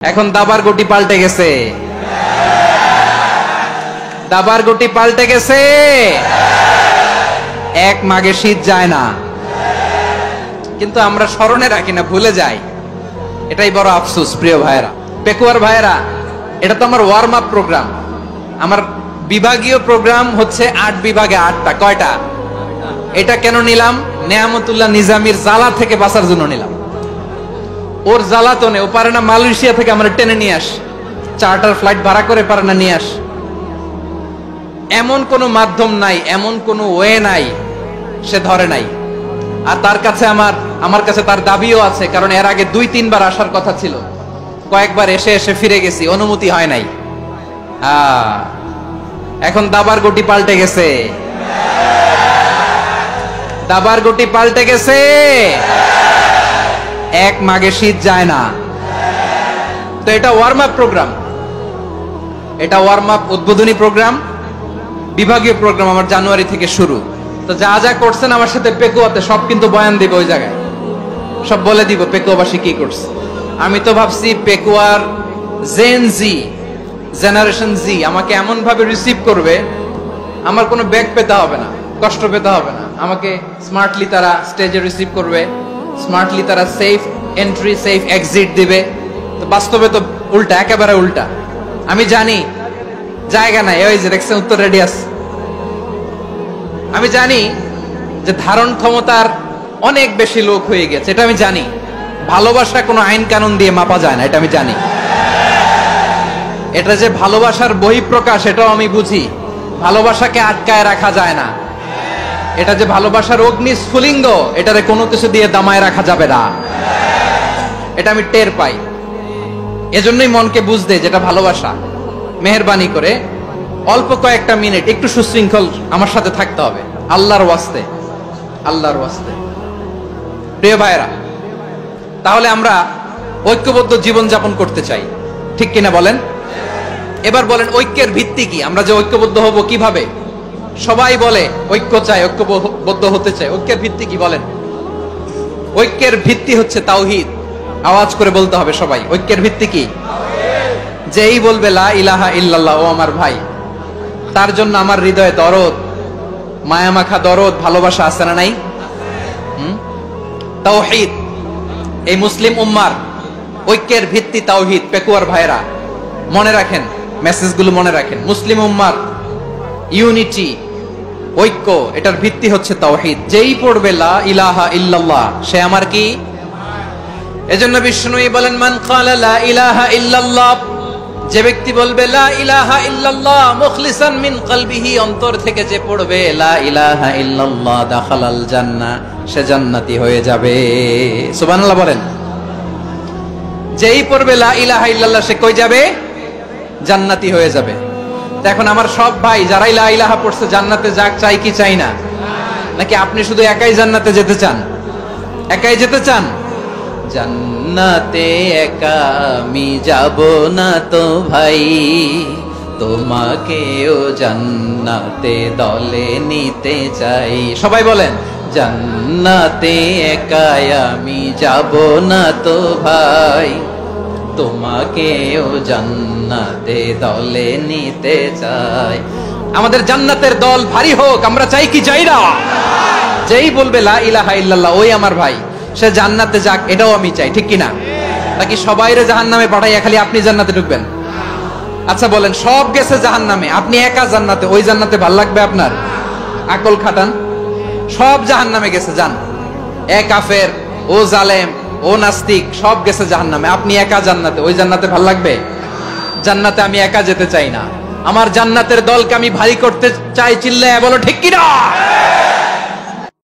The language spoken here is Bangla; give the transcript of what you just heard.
এখন দাবার গুটি পাল্টে গেছে, দাবার গুটি পাল্টে গেছে। এক মাঘে শীত যায় না, কিন্তু আমরা স্মরণে রাখি না, ভুলে যাই। এটাই বড় আফসোস প্রিয় ভাইয়েরা, পেকুয়ার ভাইয়েরা। এটা তো আমার ওয়ার্ম আপ প্রোগ্রাম। আমার বিভাগীয় প্রোগ্রাম হচ্ছে 8 বিভাগে 8টা। কয়টা? এটা কেন নিলাম? নেয়ামতুল্লাহ নিজামীর জ্বালা থেকে বাঁচার জন্য নিলাম। ওর জ্বালাতনে ও পারে না মালয়েশিয়া থেকে আমরা টেনে নিয়ে আস, চার্টার ফ্লাইট ভাড়া করে পারে না নিয়ে আস। এমন কোন মাধ্যম নাই, এমন কোন ওয়ে নাই, সে ধরে নাই। আর তার কাছে আমার কাছে তার দাবিও আছে, কারণ এর আগে 2-3 বার আসার কথা ছিল, কয়েকবার এসে এসে ফিরে গেছি, অনুমতি হয় নাই। এখন দাবার গুটি পাল্টে গেছে, দাবার গুটি পাল্টে গেছে। এক মাঘে শীত যায় না। তো এটা ওয়ার্ম আপ প্রোগ্রাম, এটা ওয়ার্ম আপ উদ্বোধনী প্রোগ্রাম, বিভাগীয় প্রোগ্রাম আমার জানুয়ারি থেকে শুরু। তো যা যা করছেন আমার সাথে পেকুয়াতে সব কিন্তু বয়ান দিব, ওই জায়গায় সব বলে দিব পেকুয়াবাসী কি করছে। আমি তো ভাবছি পেকুয়ার জেন জি, জেনারেশন জি আমাকে এমন ভাবে রিসিভ করবে, আমার কোনো ব্যাগ পেতে হবে না, কষ্ট পেতে হবে না। আমাকে স্মার্টলি তারা স্টেজে রিসিভ করবে, স্মার্টলি তারা সেফ এন্ট্রি সেফ এক্সিট দিবে। তো বাস্তবে তো উল্টা, একেবারে উল্টা। আমি জানি জায়গা নাই, ওই যে দেখছেন উত্তর রেডি আছে। আমি জানি যে ধারণ ক্ষমতার অনেক বেশি লোক হয়ে গেছে, এটা আমি জানি। ভালোবাসা কোনো আইন কানুন দিয়ে মাপা যায় না, এটা আমি জানি। এটা যে ভালোবাসার বহিঃপ্রকাশ, এটাও আমি বুঝি। ভালোবাসাকে আটকায় রাখা যায় না। এটা যে ভালোবাসার অগ্নি স্ফুলিঙ্গ, এটারে কোনো কিছু দিয়ে দামায় রাখা যাবে না, এটা আমি টের পাই। এজন্যই মনকে বুঝতে যেটা ভালোবাসা, মেহেরবানি করে অল্প কয়েকটা মিনিট একটু সুশৃঙ্খল আমার সাথে থাকতে হবে, আল্লাহর ওয়াস্তে, আল্লাহর ওয়াস্তে। প্রিয় ভাইরা, তাহলে আমরা ঐক্যবদ্ধ জীবন যাপন করতে চাই, ঠিক কিনা বলেন? এবার বলেন ঐক্যের ভিত্তি কি? আমরা যে ঐক্যবদ্ধ হব কিভাবে? সবাই বলে ঐক্য চাই, ঐক্যবদ্ধ হতে চাই। ঐক্যের ভিত্তি কি বলেন? ঐক্যের ভিত্তি হচ্ছে তাওহীদ। আওয়াজ করে বলতে হবে সবাই, ঐক্যের ভিত্তি কি? যেই বলবে লা ইলাহা ইল্লাল্লাহ, ও আমার ভাই, তার জন্য আমার হৃদয়ে দরদ, মায়ামাখা দরদ, ভালোবাসা আছে না নাই? তাওহীদ। এই মুসলিম উম্মার ঐক্যের ভিত্তি তাওহীদ। পেকুয়ার ভাইরা মনে রাখেন, মেসেজগুলো মনে রাখেন। মুসলিম উম্মার ইউনিটি, ঐক্য, এটার ভিত্তি হচ্ছে তাওহীদ। যেই পড়বে লা ইলাহা ইল্লাল্লাহ, সে আমার কি? এজন্য বিষ্ণুই বলেন মান ক্বালা লা ইলাহা ইল্লাল্লাহ, যে ব্যক্তি বলবে লা ইলাহা ইল্লাল্লাহ মুখলিসান মিন কলবিহি, অন্তর থেকে যে পড়বে লা ইলাহা ইল্লাল্লাহ, দাখালাল জান্নাহ, সে জান্নাতি হয়ে যাবে। সুবহানাল্লাহ বলেন। যেই পড়বে লা ইলাহা ইল্লাল্লাহ, সে কই যাবে? জান্নাতি হয়ে যাবে। এখন আমার সব ভাই যারাই লা ইলাহা পড়ছে জান্নাতে যাক, চাই কি চাই না? নাকি আপনি শুধু একাই জান্নাতে যেতে চান? একাই যেতে চান? জান্নাতে একা আমি যাব না তো ভাই, তোমাকেও জান্নাতে দলে নিতে চাই। সবাই বলেন জান্নাতে একা আমি যাব না তো ভাই, তোমাকেও জান্নাতে দলে নিতে চাই। আমাদের জান্নাতের দল ভারী হোক, আমরা চাই কি চাই না? যেই বলবে লা ইলাহা ইল্লাল্লাহ, ওই আমার ভাই, সে জান্নাতে যাক, এটাও আমি চাই, ঠিক কিনা? নাকি সবাইরে জাহান্নামে পাঠাইয়া খালি আপনি জান্নাতে ঢুকবেন? আচ্ছা বলেন, সব গেছে জাহান্নামে, আপনি একা জান্নাতে, ওই জান্নাতে ভাল লাগবে আপনার? আকল খাটান। সব জাহান্নামে গেছে, যান। এ কাফের, ও জালেম, ও নাস্তিক, সব গেছে জাহান্নামে, আপনি একা জান্নাতে, ওই জান্নাতে ভাল লাগবে? জান্নাতে আমি একা যেতে চাই না, আমার জান্নাতের দলকে আমি ভারী করতে চাই। চিল্লায় বলো ঠিক কিনা?